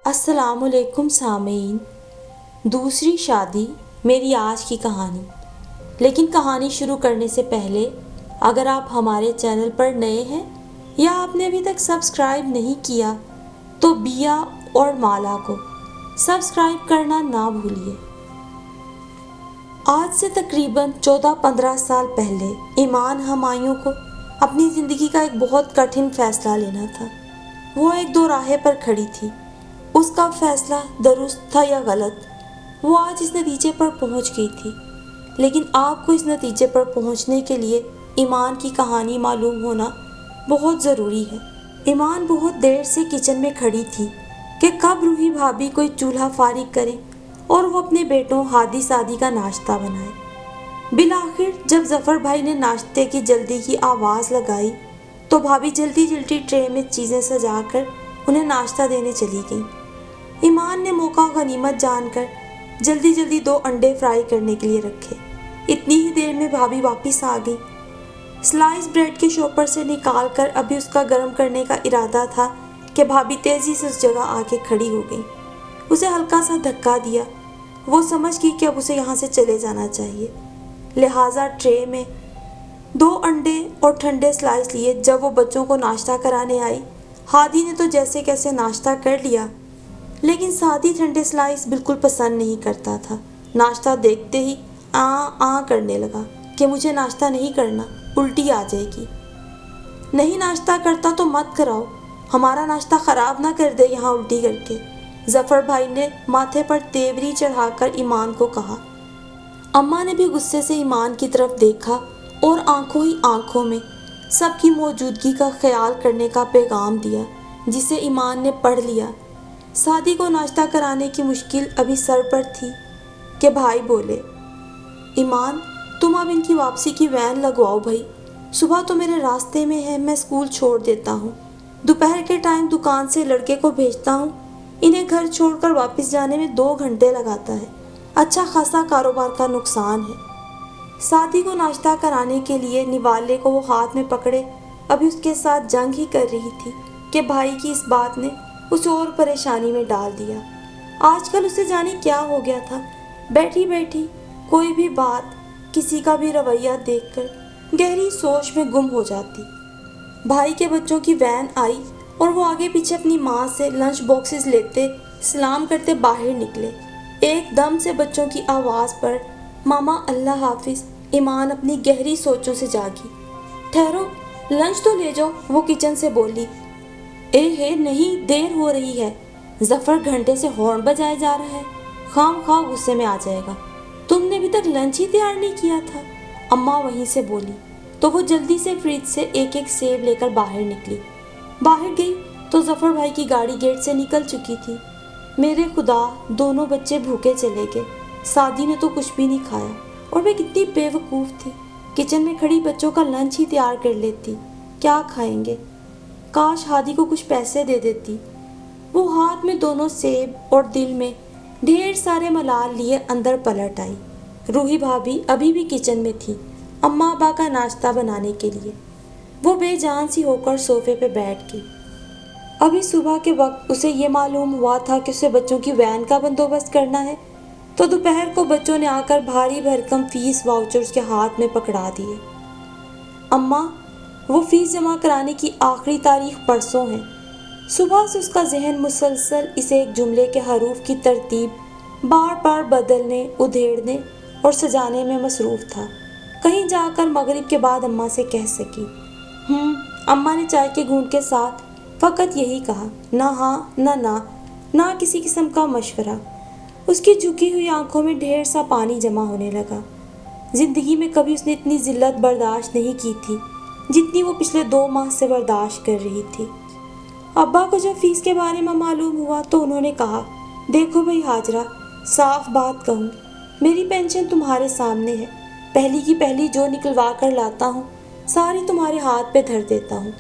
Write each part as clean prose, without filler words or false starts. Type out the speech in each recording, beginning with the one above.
السلام علیکم سامعین، دوسری شادی میری آج کی کہانی۔ لیکن کہانی شروع کرنے سے پہلے اگر آپ ہمارے چینل پر نئے ہیں یا آپ نے ابھی تک سبسکرائب نہیں کیا تو بیا اور مالا کو سبسکرائب کرنا نہ بھولیے۔ آج سے تقریباً 14-15 سال پہلے ایمان ہمایوں کو اپنی زندگی کا ایک بہت کٹھن فیصلہ لینا تھا۔ وہ ایک دو راہے پر کھڑی تھی، اس کا فیصلہ درست تھا یا غلط۔ وہ آج اس نتیجے پر پہنچ گئی تھی، لیکن آپ کو اس نتیجے پر پہنچنے کے لیے ایمان کی کہانی معلوم ہونا بہت ضروری ہے۔ ایمان بہت دیر سے کچن میں کھڑی تھی کہ کب روحی بھابھی کوئی چولہا فارغ کرے اور وہ اپنے بیٹوں ہادی سادی کا ناشتہ بنائے۔ بالآخر جب ظفر بھائی نے ناشتے کی جلدی کی آواز لگائی تو بھابھی جلدی جلدی ٹرے میں چیزیں سجا کر انہیں ناشتہ دینے چلی گئی۔ ایمان نے موقع غنیمت جان کر جلدی جلدی 2 انڈے فرائی کرنے کے لیے رکھے۔ اتنی ہی دیر میں بھابھی واپس آ گئی۔ سلائس بریڈ کے شاپر سے نکال کر ابھی اس کا گرم کرنے کا ارادہ تھا کہ بھابھی تیزی سے اس جگہ آ کے کھڑی ہو گئی۔ اسے ہلکا سا دھکا دیا۔ وہ سمجھ گئی کہ اب اسے یہاں سے چلے جانا چاہیے، لہٰذا ٹرے میں 2 انڈے اور ٹھنڈے سلائس لیے۔ جب وہ بچوں کو ناشتہ کرانے آئی، ہادی نے تو جیسے کیسے ناشتہ کر لیا، لیکن سادی ٹھنڈے سلائس بالکل پسند نہیں کرتا تھا۔ ناشتہ دیکھتے ہی آں کرنے لگا کہ مجھے ناشتہ نہیں کرنا، الٹی آ جائے گی۔ نہیں ناشتہ کرتا تو مت کراؤ، ہمارا ناشتہ خراب نہ کر دے یہاں الٹی کر کے، ظفر بھائی نے ماتھے پر تیوری چڑھا کر ایمان کو کہا۔ اماں نے بھی غصے سے ایمان کی طرف دیکھا اور آنکھوں ہی آنکھوں میں سب کی موجودگی کا خیال کرنے کا پیغام دیا، جسے ایمان نے پڑھ لیا۔ سادی کو ناشتہ کرانے کی مشکل ابھی سر پر تھی کہ بھائی بولے، ایمان تم اب ان کی واپسی کی وین لگواؤ بھائی، صبح تو میرے راستے میں ہے، میں اسکول چھوڑ دیتا ہوں، دوپہر کے ٹائم دکان سے لڑکے کو بھیجتا ہوں، انہیں گھر چھوڑ کر واپس جانے میں 2 گھنٹے لگاتا ہے، اچھا خاصا کاروبار کا نقصان ہے۔ سادی کو ناشتہ کرانے کے لیے نوالے کو وہ ہاتھ میں پکڑے ابھی اس کے ساتھ جنگ ہی کر رہی تھی کہ بھائی کی اس بات نے اسے اور پریشانی میں ڈال دیا۔ آج کل اسے جانے کیا ہو گیا تھا، بیٹھی بیٹھی کوئی بھی بات، کسی کا بھی رویہ دیکھ کر گہری سوچ میں گم ہو جاتی۔ بھائی کے بچوں کی وین آئی اور وہ آگے پیچھے اپنی ماں سے لنچ باکسز لیتے سلام کرتے باہر نکلے۔ ایک دم سے بچوں کی آواز پر ماما اللہ حافظ ایمان اپنی گہری سوچوں سے جاگی۔ ٹھہرو لنچ تو لے جاؤ، وہ کچن سے بولی۔ ہے نہیں، دیر ہو رہی ہے، ظفر گھنٹے سے ہارن بجائے جا رہا ہے، خام خواہ غصے میں آ جائے گا، تم نے ابھی تک لنچ ہی تیار نہیں کیا تھا، اماں وہیں سے بولی۔ تو وہ جلدی سے فریج سے ایک ایک سیب لے کر باہر نکلی۔ باہر گئی تو ظفر بھائی کی گاڑی گیٹ سے نکل چکی تھی۔ میرے خدا، دونوں بچے بھوکے چلے گئے، سادی نے تو کچھ بھی نہیں کھایا، اور میں کتنی بے وقوف تھی، کچن میں کھڑی بچوں کا لنچ ہی تیار کر لیتی، کیا کھائیں گے، کاش ہادی کو کچھ پیسے دے دیتی۔ وہ ہاتھ میں دونوں سیب اور دل میں ڈھیر سارے ملال لیے اندر پلٹ آئی۔ روحی بھابھی ابھی بھی کچن میں تھی اماں ابا کا ناشتہ بنانے کے لیے۔ وہ بے جان سی ہو کر صوفے پہ بیٹھ گئی۔ ابھی صبح کے وقت اسے یہ معلوم ہوا تھا کہ اسے بچوں کی وین کا بندوبست کرنا ہے، تو دوپہر کو بچوں نے آ کر بھاری بھرکم فیس واؤچر اس کے ہاتھ میں پکڑا دیے۔ اماں، وہ فیس جمع کرانے کی آخری تاریخ پرسوں ہے۔ صبح سے اس کا ذہن مسلسل اسے ایک جملے کے حروف کی ترتیب بار بار بدلنے، ادھیڑنے اور سجانے میں مصروف تھا۔ کہیں جا کر مغرب کے بعد اماں سے کہہ سکی۔ اماں نے چائے کے گھونٹ کے ساتھ فقط یہی کہا، نہ ہاں نہ کسی قسم کا مشورہ۔ اس کی جھکی ہوئی آنکھوں میں ڈھیر سا پانی جمع ہونے لگا۔ زندگی میں کبھی اس نے اتنی ذلت برداشت نہیں کی تھی جتنی وہ پچھلے 2 ماہ سے برداشت کر رہی تھی۔ ابا کو جب فیس کے بارے میں معلوم ہوا تو انہوں نے کہا، دیکھو بھائی حاجرہ، صاف بات کہوں، میری پینشن تمہارے سامنے ہے، پہلی کی پہلی جو نکلوا کر لاتا ہوں ساری تمہارے ہاتھ پہ دھر دیتا ہوں،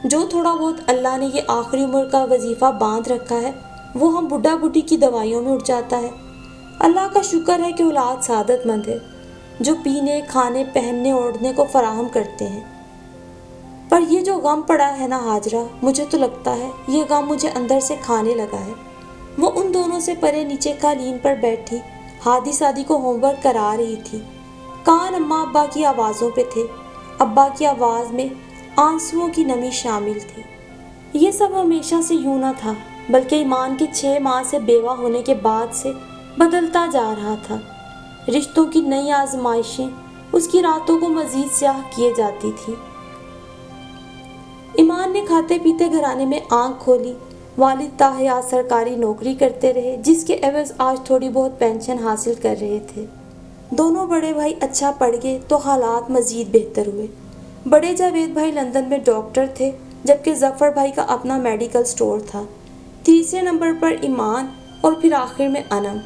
جو تھوڑا بہت اللہ نے یہ آخری عمر کا وظیفہ باندھ رکھا ہے وہ ہم بڈھا بڈھی کی دوائیوں میں اٹھ جاتا ہے۔ اللہ کا شکر ہے کہ اولاد سعادت مند ہے، جو پینے، کھانے، پہننے، اوڑھنے کو فراہم کرتے ہیں، پر یہ جو غم پڑا ہے نا حاجرہ، مجھے تو لگتا ہے یہ غم مجھے اندر سے کھانے لگا ہے۔ وہ ان دونوں سے پرے نیچے قالین پر بیٹھی ہادی سادی کو ہوم ورک کرا رہی تھی۔ کان اماں ابا کی آوازوں پہ تھے۔ ابا کی آواز میں آنسوؤں کی نمی شامل تھی۔ یہ سب ہمیشہ سے یوں نہ تھا، بلکہ ایمان کے 6 ماہ سے بیوہ ہونے کے بعد سے بدلتا جا رہا تھا۔ رشتوں کی نئی آزمائشیں اس کی راتوں کو مزید سیاہ کیے جاتی تھی۔ ایمان نے کھاتے پیتے گھرانے میں آنکھ کھولی۔ والد تاحیات سرکاری نوکری کرتے رہے، جس کے عوض آج تھوڑی بہت پینشن حاصل کر رہے تھے۔ دونوں بڑے بھائی اچھا پڑھ گئے تو حالات مزید بہتر ہوئے۔ بڑے جاوید بھائی لندن میں ڈاکٹر تھے، جبکہ ظفر بھائی کا اپنا میڈیکل سٹور تھا۔ تیسرے نمبر پر ایمان اور پھر آخر میں انم۔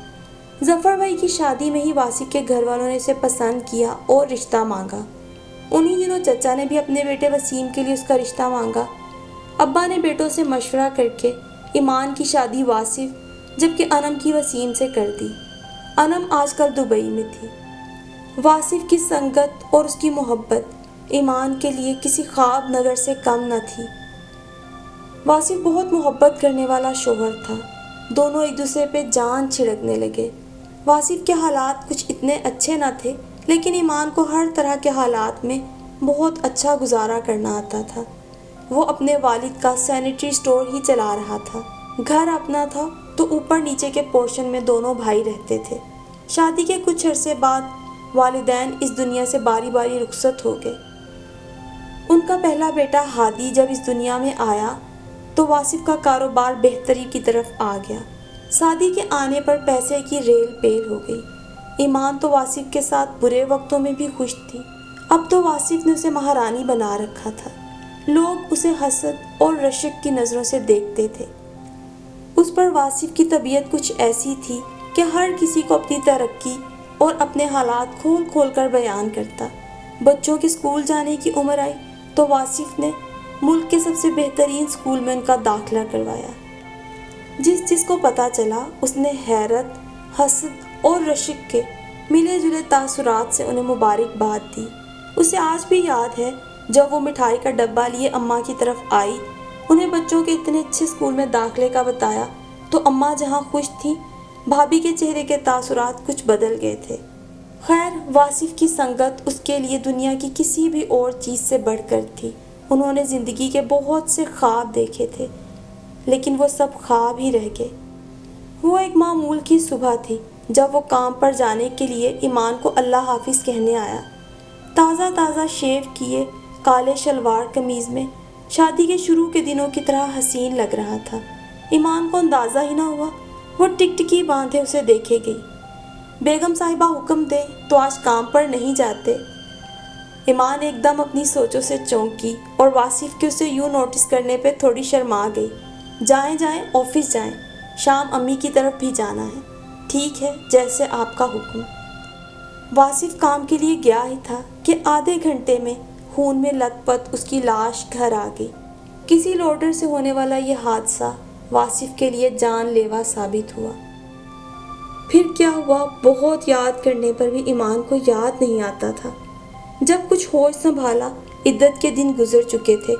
ظفر بھائی کی شادی میں ہی واصف کے گھر والوں نے اسے پسند کیا اور رشتہ مانگا۔ انہی دنوں چچا نے بھی اپنے بیٹے وسیم کے لیے اس کا رشتہ مانگا۔ ابا نے بیٹوں سے مشورہ کر کے ایمان کی شادی واصف جبکہ انم کی وسیم سے کر دی۔ انم آج کل دبئی میں تھی۔ واصف کی سنگت اور اس کی محبت ایمان کے لیے کسی خواب نگر سے کم نہ تھی۔ واصف بہت محبت کرنے والا شوہر تھا۔ دونوں ایک دوسرے پہ جان چھڑکنے لگے۔ واصف کے حالات کچھ اتنے اچھے نہ تھے، لیکن ایمان کو ہر طرح کے حالات میں بہت اچھا گزارا کرنا آتا تھا۔ وہ اپنے والد کا سینیٹری سٹور ہی چلا رہا تھا۔ گھر اپنا تھا تو اوپر نیچے کے پورشن میں دونوں بھائی رہتے تھے۔ شادی کے کچھ عرصے بعد والدین اس دنیا سے باری باری رخصت ہو گئے۔ ان کا پہلا بیٹا ہادی جب اس دنیا میں آیا تو واصف کا کاروبار بہتری کی طرف آ گیا۔ شادی کے آنے پر پیسے کی ریل پیل ہو گئی۔ ایمان تو واصف کے ساتھ برے وقتوں میں بھی خوش تھی۔ اب تو واصف نے اسے مہارانی بنا رکھا تھا۔ لوگ اسے حسد اور رشک کی نظروں سے دیکھتے تھے۔ اس پر واصف کی طبیعت کچھ ایسی تھی کہ ہر کسی کو اپنی ترقی اور اپنے حالات کھول کھول کر بیان کرتا۔ بچوں کے اسکول جانے کی عمر آئی تو واصف نے ملک کے سب سے بہترین اسکول میں ان کا داخلہ کروایا۔ جس کو پتہ چلا اس نے حیرت، حسد اور رشک کے ملے جلے تاثرات سے انہیں مبارکباد دی۔ اسے آج بھی یاد ہے جب وہ مٹھائی کا ڈبہ لیے اماں کی طرف آئی، انہیں بچوں کے اتنے اچھے اسکول میں داخلے کا بتایا تو اماں جہاں خوش تھیں، بھابھی کے چہرے کے تاثرات کچھ بدل گئے تھے۔ خیر، واصف کی سنگت اس کے لیے دنیا کی کسی بھی اور چیز سے بڑھ کر تھی۔ انہوں نے زندگی کے بہت سے خواب دیکھے تھے، لیکن وہ سب خواب ہی رہ گئے۔ وہ ایک معمول کی صبح تھی جب وہ کام پر جانے کے لیے ایمان کو اللہ حافظ کہنے آیا۔ تازہ تازہ شیو کیے، کالے شلوار قمیض میں، شادی کے شروع کے دنوں کی طرح حسین لگ رہا تھا۔ ایمان کو اندازہ ہی نہ ہوا، وہ ٹکٹکی باندھے اسے دیکھے گئی۔ بیگم صاحبہ حکم دیں تو آج کام پر نہیں جاتے؟ ایمان ایک دم اپنی سوچوں سے چونکی اور واصف کے اسے یوں نوٹس کرنے پہ تھوڑی شرما گئی۔ جائیں آفس جائیں، شام امی کی طرف بھی جانا ہے۔ ٹھیک ہے، جیسے آپ کا حکم۔ واصف کام کے لیے گیا ہی تھا کہ آدھے گھنٹے میں خون میں لت پت اس کی لاش گھر آ گئی۔ کسی لوڈر سے ہونے والا یہ حادثہ واصف کے لیے جان لیوا ثابت ہوا۔ پھر کیا ہوا، بہت یاد کرنے پر بھی ایمان کو یاد نہیں آتا تھا۔ جب کچھ ہوش سنبھالا، عدت کے دن گزر چکے تھے۔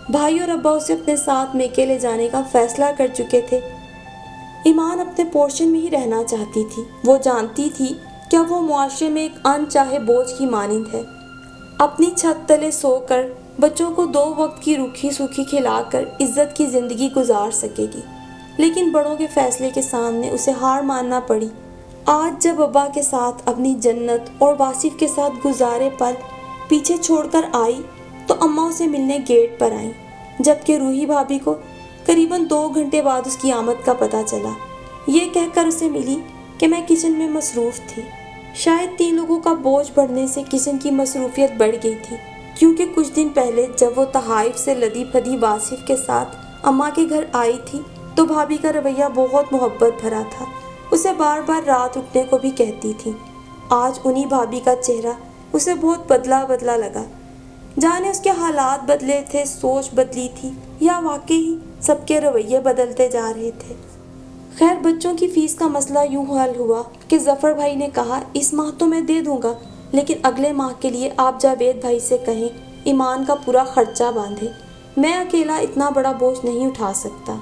بھائی اور ابا اسے اپنے ساتھ میکے لے جانے کا فیصلہ کر چکے تھے۔ ایمان اپنے پورشن میں ہی رہنا چاہتی تھی۔ وہ جانتی تھی کہ اب وہ معاشرے میں ایک انچاہے بوجھ کی مانند ہے۔ اپنی چھت تلے سو کر بچوں کو 2 وقت کی روکھی سوکھی کھلا کر عزت کی زندگی گزار سکے گی، لیکن بڑوں کے فیصلے کے سامنے اسے ہار ماننا پڑی۔ آج جب ابا کے ساتھ اپنی جنت اور واصف کے ساتھ گزارے پل پیچھے چھوڑ کر آئی تو اماں اسے ملنے گیٹ پر آئیں، جبکہ روحی بھابھی کو قریباً 2 گھنٹے بعد اس کی آمد کا پتہ چلا۔ یہ کہہ کر اسے ملی کہ میں کچن میں مصروف تھی۔ شاید 3 لوگوں کا بوجھ بڑھنے سے کچن کی مصروفیت بڑھ گئی تھی، کیونکہ کچھ دن پہلے جب وہ تحائف سے لدی پھدی واصف کے ساتھ اماں کے گھر آئی تھی تو بھابھی کا رویہ بہت محبت بھرا تھا۔ اسے بار بار رات رکنے کو بھی کہتی تھی۔ آج انہی بھابھی کا چہرہ اسے بہت بدلا بدلا لگا۔ جانے اس کے حالات بدلے تھے، سوچ بدلی تھی، یا واقعی سب کے رویے بدلتے جا رہے تھے۔ خیر، بچوں کی فیس کا مسئلہ یوں حل ہوا کہ ظفر بھائی نے کہا اس ماہ تو میں دے دوں گا، لیکن اگلے ماہ کے لیے آپ جاوید بھائی سے کہیں ایمان کا پورا خرچہ باندھے۔ میں اکیلا اتنا بڑا بوجھ نہیں اٹھا سکتا۔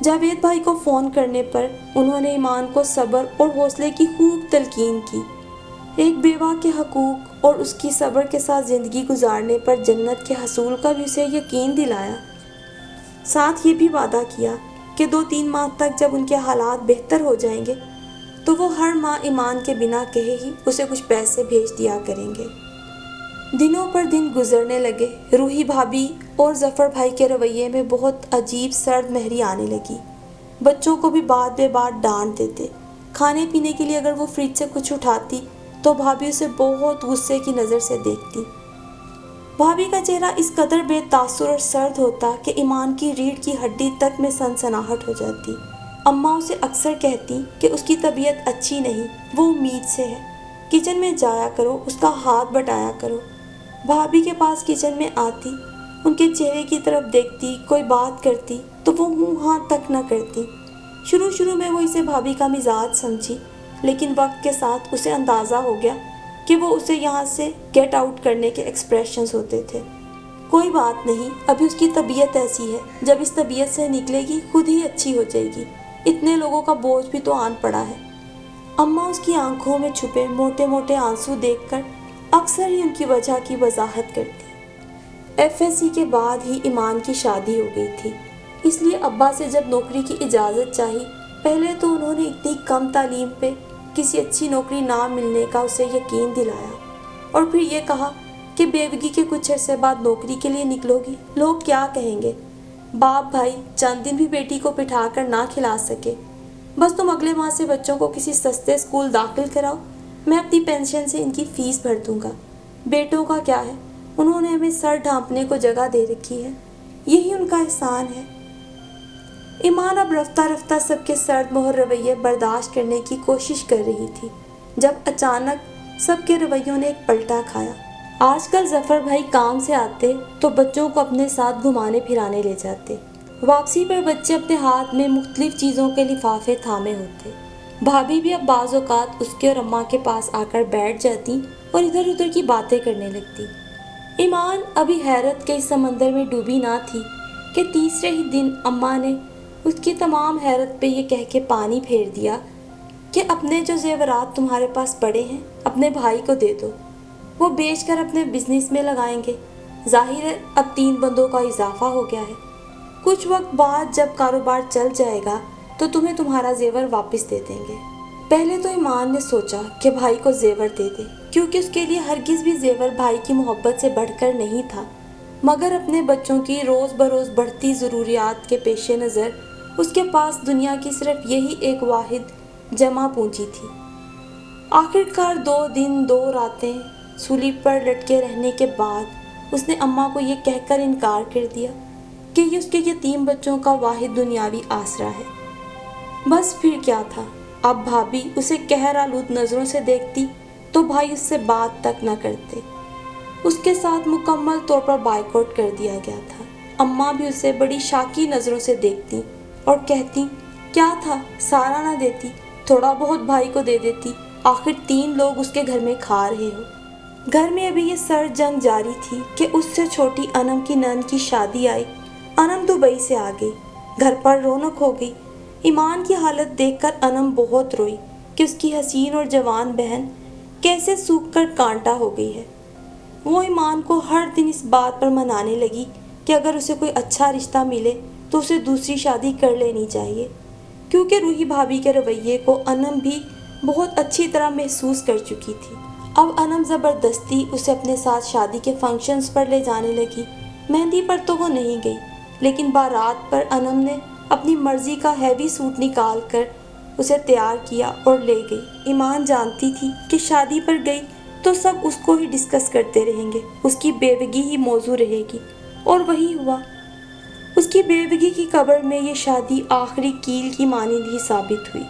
جاوید بھائی کو فون کرنے پر انہوں نے ایمان کو صبر اور حوصلے کی خوب تلقین کی، ایک بیوہ کے حقوق اور اس کی صبر کے ساتھ زندگی گزارنے پر جنت کے حصول کا بھی اسے یقین دلایا۔ ساتھ یہ بھی وعدہ کیا کہ 2-3 ماہ تک جب ان کے حالات بہتر ہو جائیں گے تو وہ ہر ماہ ایمان کے بنا کہے ہی اسے کچھ پیسے بھیج دیا کریں گے۔ دنوں پر دن گزرنے لگے، روحی بھابھی اور ظفر بھائی کے رویے میں بہت عجیب سرد مہری آنے لگی۔ بچوں کو بھی بات بے بات ڈانٹ دیتے۔ کھانے پینے کے لیے اگر وہ فریج سے کچھ اٹھاتی تو بھابھی اسے بہت غصے کی نظر سے دیکھتی۔ بھابھی کا چہرہ اس قدر بے تاثر اور سرد ہوتا کہ ایمان کی ریڑھ کی ہڈی تک میں سنسناہٹ ہو جاتی۔ اماں اسے اکثر کہتی کہ اس کی طبیعت اچھی نہیں، وہ امید سے ہے، کچن میں جایا کرو، اس کا ہاتھ بٹایا کرو۔ بھابھی کے پاس کچن میں آتی، ان کے چہرے کی طرف دیکھتی، کوئی بات کرتی تو وہ ہوں ہاں تک نہ کرتی۔ شروع میں وہ اسے بھابھی کا مزاج سمجھی، لیکن وقت کے ساتھ اسے اندازہ ہو گیا کہ وہ اسے یہاں سے گیٹ آؤٹ کرنے کے ایکسپریشنز ہوتے تھے۔ کوئی بات نہیں، ابھی اس کی طبیعت ایسی ہے، جب اس طبیعت سے نکلے گی خود ہی اچھی ہو جائے گی، اتنے لوگوں کا بوجھ بھی تو آن پڑا ہے۔ اماں اس کی آنکھوں میں چھپے موٹے موٹے آنسو دیکھ کر اکثر ہی ان کی وجہ کی وضاحت کرتی۔ FSC کے بعد ہی ایمان کی شادی ہو گئی تھی، اس لیے ابا سے جب نوکری کی اجازت چاہی، پہلے تو انہوں نے اتنی کم تعلیم پہ کسی اچھی نوکری نہ ملنے کا اسے یقین دلایا، اور پھر یہ کہا کہ بیوگی کے کچھ عرصے بعد نوکری کے لیے نکلو گی، لوگ کیا کہیں گے؟ باپ بھائی چند دن بھی بیٹی کو بٹھا کر نہ کھلا سکے، بس تم اگلے ماہ سے بچوں کو کسی سستے اسکول داخل کراؤ، میں اپنی پینشن سے ان کی فیس بھر دوں گا۔ بیٹوں کا کیا ہے، انہوں نے ہمیں سر ڈھانپنے کو جگہ دے رکھی ہے، یہی ان کا احسان ہے۔ ایمان اب رفتہ رفتہ سب کے سرد مہر رویے برداشت کرنے کی کوشش کر رہی تھی، جب اچانک سب کے رویوں نے ایک پلٹا کھایا۔ آج کل ظفر بھائی کام سے آتے تو بچوں کو اپنے ساتھ گھمانے پھرانے لے جاتے، واپسی پر بچے اپنے ہاتھ میں مختلف چیزوں کے لفافے تھامے ہوتے۔ بھابھی بھی اب بعض اوقات اس کے اور اماں کے پاس آ کر بیٹھ جاتی اور ادھر ادھر کی باتیں کرنے لگتی۔ ایمان ابھی حیرت کے اس سمندر میں ڈوبی نہ تھی کہ تیسرے ہی دن اماں نے اس کی تمام حیرت پہ یہ کہہ کے پانی پھیر دیا کہ اپنے جو زیورات تمہارے پاس پڑے ہیں اپنے بھائی کو دے دو، وہ بیچ کر اپنے بزنس میں لگائیں گے، ظاہر ہے اب 3 بندوں کا اضافہ ہو گیا ہے، کچھ وقت بعد جب کاروبار چل جائے گا تو تمہیں تمہارا زیور واپس دے دیں گے۔ پہلے تو ایمان نے سوچا کہ بھائی کو زیور دے دے، کیونکہ اس کے لیے ہرگز بھی زیور بھائی کی محبت سے بڑھ کر نہیں تھا، مگر اپنے بچوں کی روز بروز بڑھتی ضروریات کے پیش نظر اس کے پاس دنیا کی صرف یہی ایک واحد جمع پونجی تھی۔ آخر کار 2 دن 2 راتیں سولی پر لٹکے رہنے کے بعد اس نے اماں کو یہ کہہ کر انکار کر دیا کہ یہ اس کے یتیم بچوں کا واحد دنیاوی آسرا ہے۔ بس پھر کیا تھا، اب بھابھی اسے قہر آلود نظروں سے دیکھتی تو بھائی اس سے بات تک نہ کرتے، اس کے ساتھ مکمل طور پر بائیکاٹ کر دیا گیا تھا۔ اماں بھی اسے بڑی شاکی نظروں سے دیکھتی اور کہتی کیا تھا، سارا نہ دیتی، تھوڑا بہت بھائی کو دے دیتی، آخر 3 لوگ اس کے گھر میں کھا رہے ہو۔ گھر میں ابھی یہ سرد جنگ جاری تھی کہ اس سے چھوٹی انم کی نند کی شادی آئی۔ انم دبئی سے آ گئی، گھر پر رونق ہو گئی۔ ایمان کی حالت دیکھ کر انم بہت روئی کہ اس کی حسین اور جوان بہن کیسے سوکھ کر کانٹا ہو گئی ہے۔ وہ ایمان کو ہر دن اس بات پر منانے لگی کہ اگر اسے کوئی اچھا رشتہ ملے تو اسے دوسری شادی کر لینی چاہیے، کیونکہ روحی بھابھی کے رویے کو انم بھی بہت اچھی طرح محسوس کر چکی تھی۔ اب انم زبردستی اسے اپنے ساتھ شادی کے فنکشنز پر لے جانے لگی۔ مہندی پر تو وہ نہیں گئی، لیکن بارات پر انم نے اپنی مرضی کا ہیوی سوٹ نکال کر اسے تیار کیا اور لے گئی۔ ایمان جانتی تھی کہ شادی پر گئی تو سب اس کو ہی ڈسکس کرتے رہیں گے، اس کی بیوگی ہی موضوع رہے گی، اور وہی ہوا۔ اس کی بیوگی کی قبر میں یہ شادی آخری کیل کی مانند ہی ثابت ہوئی۔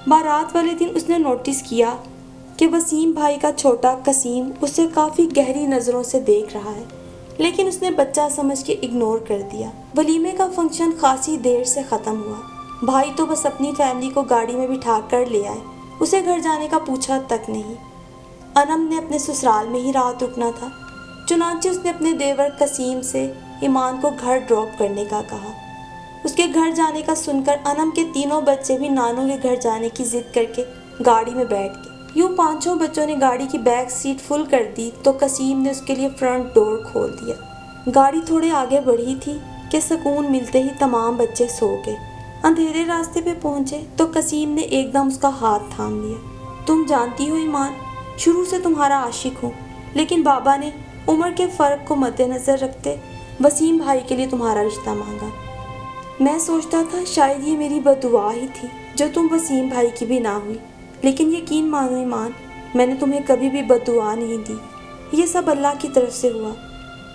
بارات والے دن اس نے نوٹس کیا کہ وسیم بھائی کا چھوٹا قسیم اسے کافی گہری نظروں سے دیکھ رہا ہے، لیکن اس نے بچہ سمجھ کے اگنور کر دیا۔ ولیمے کا فنکشن خاصی دیر سے ختم ہوا۔ بھائی تو بس اپنی فیملی کو گاڑی میں بٹھا کر لے آئے، اسے گھر جانے کا پوچھا تک نہیں۔ انم نے اپنے سسرال میں ہی رات رکنا تھا، چنانچہ اس نے اپنے دیور قسیم سے ایمان کو گھر ڈراپ کرنے کا کہا۔ اس کے گھر جانے کا سن کر انم کے تینوں بچے بھی نانو کے گھر جانے کی ضد کر کے گاڑی میں بیٹھ گئے۔ یوں پانچوں بچوں نے گاڑی کی بیک سیٹ فل کر دی تو قسیم نے اس کے لیے فرنٹ ڈور کھول دیا۔ گاڑی تھوڑے آگے بڑھی تھی کہ سکون ملتے ہی تمام بچے سو گئے۔ اندھیرے راستے پہ پہنچے تو قسیم نے ایک دم اس کا ہاتھ تھام لیا۔ تم جانتی ہو ایمان، شروع سے تمہارا عاشق ہوں، لیکن بابا نے عمر کے فرق کو مد نظر رکھتے وسیم بھائی کے لیے تمہارا رشتہ مانگا۔ میں سوچتا تھا شاید یہ میری بد دعا ہی تھی جو تم وسیم بھائی کی بھی نہ ہوئی، لیکن یقین مانو ایمان، میں نے تمہیں کبھی بھی بد دعا نہیں دی، یہ سب اللہ کی طرف سے ہوا۔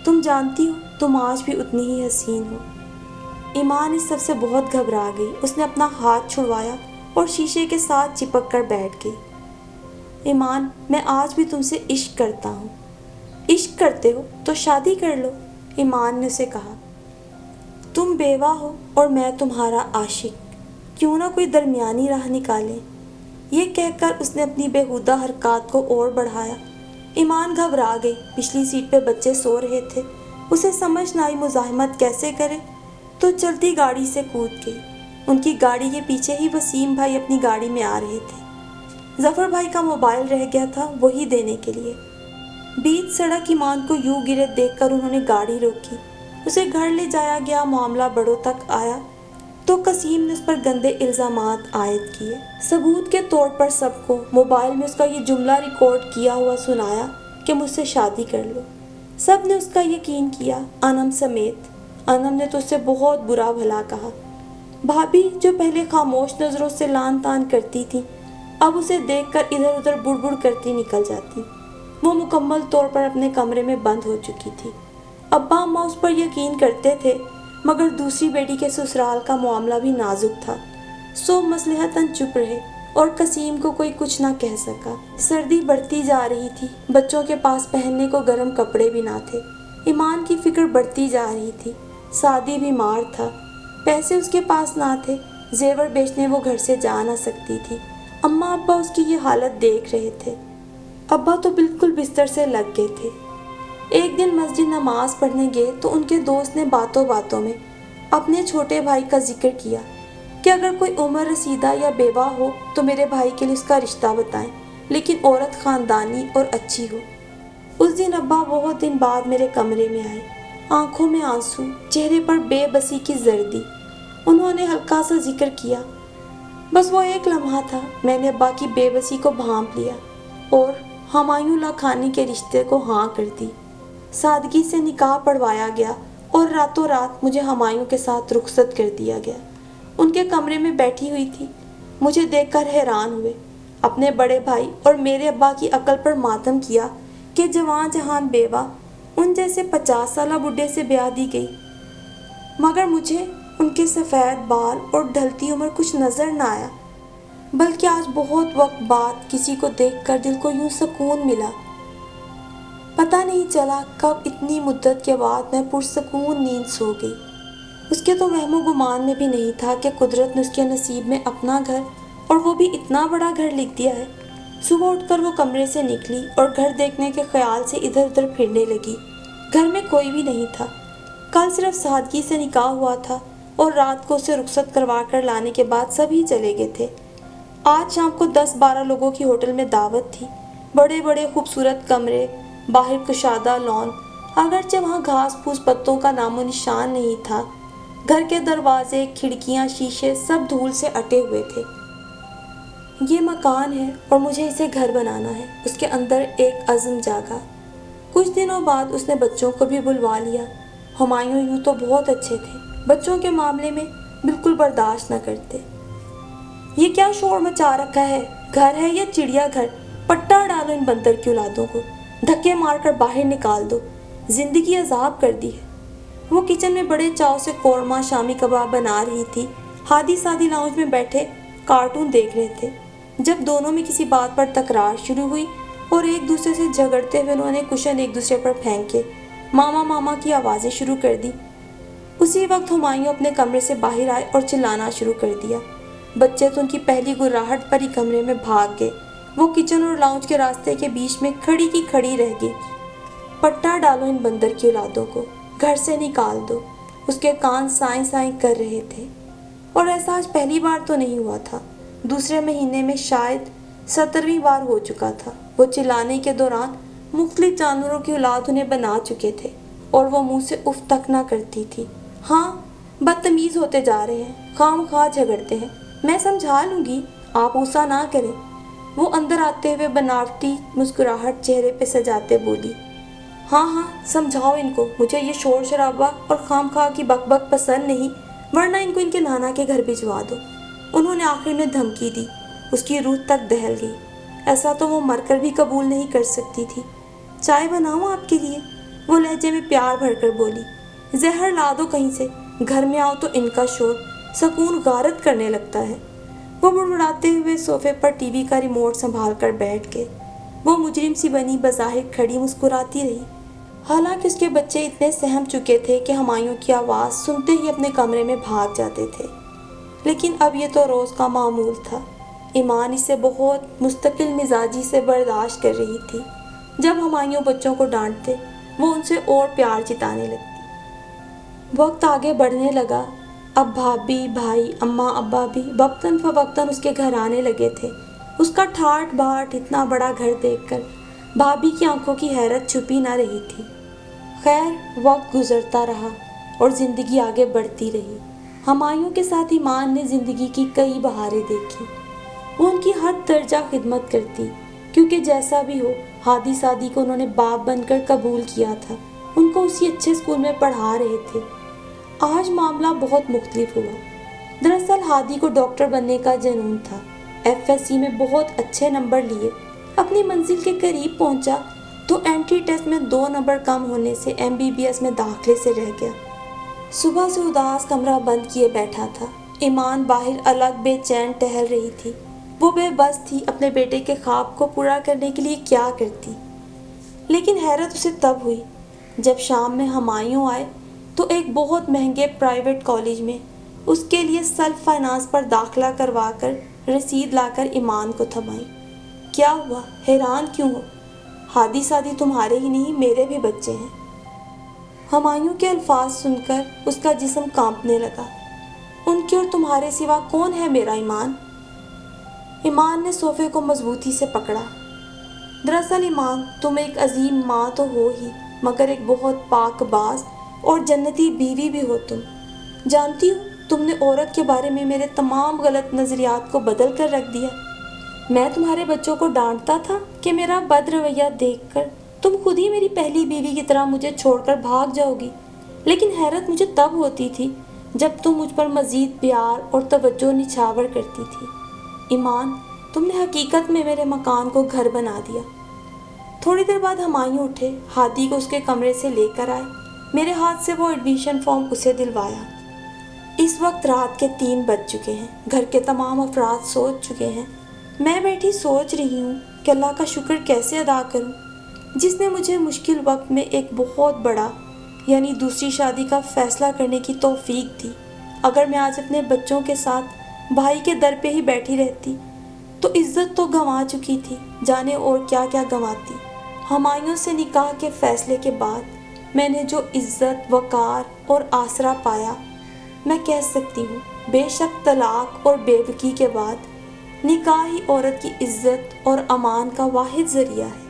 تم جانتی ہو تم آج بھی اتنی ہی حسین ہو۔ ایمان اس سب سے بہت گھبرا گئی۔ اس نے اپنا ہاتھ چھڑوایا اور شیشے کے ساتھ چپک کر بیٹھ گئی۔ ایمان، میں آج بھی تم سے عشق کرتا ہوں۔ عشق کرتے ہو تو شادی کر لو، ایمان نے اسے کہا۔ تم بیوہ ہو اور میں تمہارا عاشق، کیوں نہ کوئی درمیانی راہ نکالیں؟ یہ کہہ کر اس نے اپنی بیہودہ حرکات کو اور بڑھایا۔ ایمان گھبرا گئی۔ پچھلی سیٹ پہ بچے سو رہے تھے، اسے سمجھ نہ آئی مزاحمت کیسے کرے تو چلتی گاڑی سے کود گئی۔ ان کی گاڑی کے پیچھے ہی وسیم بھائی اپنی گاڑی میں آ رہے تھے۔ ظفر بھائی کا موبائل رہ گیا تھا، وہی دینے کے لیے۔ بیچ سڑک ایمان کو یوں گرے دیکھ کر انہوں نے گاڑی روکی۔ اسے گھر لے جایا گیا۔ معاملہ بڑوں تک آیا تو قسیم نے اس پر گندے الزامات عائد کیے۔ ثبوت کے طور پر سب کو موبائل میں اس کا یہ جملہ ریکارڈ کیا ہوا سنایا کہ مجھ سے شادی کر لو۔ سب نے اس کا یقین کیا، انم سمیت۔ انم نے تو اس سے بہت برا بھلا کہا۔ بھابھی جو پہلے خاموش نظروں سے لان تان کرتی تھی، اب اسے دیکھ کر ادھر ادھر بڑ بڑ کرتی نکل جاتی۔ وہ مکمل طور پر اپنے کمرے میں بند ہو چکی تھی۔ ابا اماں اس پر یقین کرتے تھے، مگر دوسری بیٹی کے سسرال کا معاملہ بھی نازک تھا، سو مصلحتاً چپ رہے اور قسیم کو کوئی کچھ نہ کہہ سکا۔ سردی بڑھتی جا رہی تھی، بچوں کے پاس پہننے کو گرم کپڑے بھی نہ تھے۔ ایمان کی فکر بڑھتی جا رہی تھی۔ سعدی بیمار تھا، پیسے اس کے پاس نہ تھے، زیور بیچنے وہ گھر سے جا نہ سکتی تھی۔ اماں ابا اس کی یہ حالت دیکھ رہے تھے۔ ابا تو بالکل بستر سے لگ گئے تھے۔ ایک دن مسجد نماز پڑھنے گئے تو ان کے دوست نے باتوں باتوں میں اپنے چھوٹے بھائی کا ذکر کیا کہ اگر کوئی عمر رسیدہ یا بیوہ ہو تو میرے بھائی کے لیے اس کا رشتہ بتائیں، لیکن عورت خاندانی اور اچھی ہو۔ اس دن ابا بہت دن بعد میرے کمرے میں آئے، آنکھوں میں آنسو، چہرے پر بے بسی کی زردی۔ انہوں نے ہلکا سا ذکر کیا، بس وہ ایک لمحہ تھا۔ میں نے ابا کی بے بسی کو بھانپ لیا اور ہمایوں لاکھانی کے رشتے کو ہاں کر دی۔ سادگی سے نکاح پڑھوایا گیا اور راتوں رات مجھے ہمایوں کے ساتھ رخصت کر دیا گیا۔ ان کے کمرے میں بیٹھی ہوئی تھی، مجھے دیکھ کر حیران ہوئے۔ اپنے بڑے بھائی اور میرے ابا کی عقل پر ماتم کیا کہ جوان جہان بیوہ ان جیسے 50 سالہ بڈھے سے بیاہ دی گئی، مگر مجھے ان کے سفید بال اور ڈھلتی عمر کچھ نظر نہ آیا، بلکہ آج بہت وقت بعد کسی کو دیکھ کر دل کو یوں سکون ملا۔ پتہ نہیں چلا کب اتنی مدت کے بعد میں پرسکون نیند سو گئی۔ اس کے تو وہم و گمان میں بھی نہیں تھا کہ قدرت نے اس کے نصیب میں اپنا گھر، اور وہ بھی اتنا بڑا گھر، لکھ دیا ہے۔ صبح اٹھ کر وہ کمرے سے نکلی اور گھر دیکھنے کے خیال سے ادھر ادھر پھرنے لگی۔ گھر میں کوئی بھی نہیں تھا۔ کل صرف سادگی سے نکاح ہوا تھا اور رات کو اسے رخصت کروا کر لانے کے بعد سبھی چلے گئے تھے۔ آج شام کو 10-12 لوگوں کی ہوٹل میں دعوت تھی۔ بڑے بڑے خوبصورت کمرے، باہر کشادہ لان، اگرچہ وہاں گھاس پھوس پتوں کا نام و نشان نہیں تھا۔ گھر کے دروازے، کھڑکیاں، شیشے سب دھول سے اٹے ہوئے تھے۔ یہ مکان ہے اور مجھے اسے گھر بنانا ہے، اس کے اندر ایک عزم جاگا۔ کچھ دنوں بعد اس نے بچوں کو بھی بلوا لیا۔ ہمایوں یوں تو بہت اچھے تھے، بچوں کے معاملے میں بالکل برداشت نہ کرتے۔ یہ کیا شور مچا رکھا ہے؟ گھر ہے یا چڑیا گھر؟ پٹا ڈالو ان بندر کی اولادوں کو، دھکے مار کر باہر نکال دو، زندگی عذاب کر دی ہے۔ وہ کچن میں بڑے چاؤ سے قورمہ، شامی کباب بنا رہی تھی۔ ہادی سادی لاؤنج میں بیٹھے کارٹون دیکھ رہے تھے۔ جب دونوں میں کسی بات پر تکرار شروع ہوئی اور ایک دوسرے سے جھگڑتے ہوئے انہوں نے کشن ایک دوسرے پر پھینکے ماما ماما کی آوازیں شروع کر دی۔ اسی وقت ہمایوں اپنے کمرے سے باہر آئے اور چلانا شروع کر دیا۔ بچے تو ان کی پہلی گراہٹ پر ہی کمرے میں بھاگ گئے۔ وہ کچن اور لاؤنج کے راستے کے بیچ میں کھڑی کی کھڑی رہ گئی۔ پٹا ڈالو ان بندر کی اولادوں کو، گھر سے نکال دو۔ اس کے کان سائیں سائیں کر رہے تھے، اور ایسا آج پہلی بار تو نہیں ہوا تھا، دوسرے مہینے میں شاید 17ویں بار ہو چکا تھا۔ وہ چلانے کے دوران مختلف جانوروں کی اولاد انہیں بنا چکے تھے اور وہ منہ سے اف تک نہ کرتی تھی۔ ہاں، بدتمیز ہوتے جا رہے ہیں، خام خواہ جھگڑتے ہیں، میں سمجھا لوں گی، آپ غصہ نہ کریں۔ وہ اندر آتے ہوئے بناوٹی مسکراہٹ چہرے پہ سجاتے بولی، ہاں ہاں سمجھاؤ ان کو، مجھے یہ شور شرابہ اور خام خواہ کی بک بک پسند نہیں، ورنہ ان کو ان کے نانا کے گھر بھجوا دو۔ انہوں نے آخر میں دھمکی دی۔ اس کی روح تک دہل گئی، ایسا تو وہ مر کر بھی قبول نہیں کر سکتی تھی۔ چائے بناؤں آپ کے لیے؟ وہ لہجے میں پیار بھر کر بولی۔ زہر لا دو کہیں سے، گھر میں آؤ تو ان کا شور سکون غارت کرنے لگتا ہے۔ وہ بڑبڑاتے ہوئے صوفے پر ٹی وی کا ریموٹ سنبھال کر بیٹھ گئے۔ وہ مجرم سی بنی بظاہر کھڑی مسکراتی رہی، حالانکہ اس کے بچے اتنے سہم چکے تھے کہ ہمایوں کی آواز سنتے ہی اپنے کمرے میں بھاگ جاتے تھے۔ لیکن اب یہ تو روز کا معمول تھا۔ ایمان اسے بہت مستقل مزاجی سے برداشت کر رہی تھی۔ جب ہمایوں بچوں کو ڈانٹتے، وہ ان سے اور پیار جتانے لگتی۔ وقت آگے بڑھنے لگا، اب بھابھی، بھائی، اماں، ابا بھی وقتاً فوقتاً اس کے گھر آنے لگے تھے۔ اس کا ٹھاٹ باٹ اتنا بڑا گھر دیکھ کر بھابھی کی آنکھوں کی حیرت چھپی نہ رہی تھی۔ خیر، وقت گزرتا رہا اور زندگی آگے بڑھتی رہی۔ ہمایوں کے ساتھ ایمان نے زندگی کی کئی بہاریں دیکھی۔ وہ ان کی حد درجہ خدمت کرتی، کیونکہ جیسا بھی ہو، ہادی سادی کو انہوں نے باپ بن کر قبول کیا تھا، ان کو اسی اچھے اسکول میں پڑھا رہے تھے۔ آج معاملہ بہت مختلف ہوا۔ دراصل ہادی کو ڈاکٹر بننے کا جنون تھا۔ FSC میں بہت اچھے نمبر لیے، اپنی منزل کے قریب پہنچا تو انٹری ٹیسٹ میں 2 نمبر کم ہونے سے MBBS میں داخلے سے رہ گیا۔ صبح سے اداس کمرہ بند کیے بیٹھا تھا۔ ایمان باہر الگ بے چین ٹہل رہی تھی۔ وہ بے بس تھی، اپنے بیٹے کے خواب کو پورا کرنے کے لیے کیا کرتی۔ لیکن حیرت اسے تب ہوئی جب شام میں ہمایوں آئے تو ایک بہت مہنگے پرائیویٹ کالج میں اس کے لیے سیلف فائنانس پر داخلہ کروا کر رسید لا کر ایمان کو تھمائی۔ کیا ہوا؟ حیران کیوں ہو؟ ہادی سادی تمہارے ہی نہیں، میرے بھی بچے ہیں۔ ہمایوں کے الفاظ سن کر اس کا جسم کانپنے لگا۔ ان کے اور تمہارے سوا کون ہے میرا ایمان؟ ایمان نے صوفے کو مضبوطی سے پکڑا۔ دراصل ایمان، تم ایک عظیم ماں تو ہو ہی، مگر ایک بہت پاک باز اور جنتی بیوی بھی ہو تم۔ جانتی ہو، تم نے عورت کے بارے میں میرے تمام غلط نظریات کو بدل کر رکھ دیا۔ میں تمہارے بچوں کو ڈانٹتا تھا کہ میرا بد رویہ دیکھ کر تم خود ہی میری پہلی بیوی کی طرح مجھے چھوڑ کر بھاگ جاؤ گی، لیکن حیرت مجھے تب ہوتی تھی جب تم مجھ پر مزید پیار اور توجہ نچھاور کرتی تھی۔ ایمان، تم نے حقیقت میں میرے مکان کو گھر بنا دیا۔ تھوڑی دیر بعد ہمایوں اٹھے، ہادی کو اس کے کمرے سے لے کر آئے۔ میرے ہاتھ سے وہ ایڈمیشن فارم اسے دلوایا۔ اس وقت رات کے 3 بج چکے ہیں، گھر کے تمام افراد سوچ چکے ہیں۔ میں بیٹھی سوچ رہی ہوں کہ اللہ کا شکر کیسے ادا کروں، جس نے مجھے مشکل وقت میں ایک بہت بڑا یعنی دوسری شادی کا فیصلہ کرنے کی توفیق دی۔ اگر میں آج اپنے بچوں کے ساتھ بھائی کے در پہ ہی بیٹھی رہتی تو عزت تو گنوا چکی تھی، جانے اور کیا کیا گنواتی۔ ہمایوں سے نکاح کے فیصلے کے بعد میں نے جو عزت، وقار اور آسرا پایا، میں کہہ سکتی ہوں بے شک طلاق اور بے بکی کے بعد نکاح ہی عورت کی عزت اور امان کا واحد ذریعہ ہے۔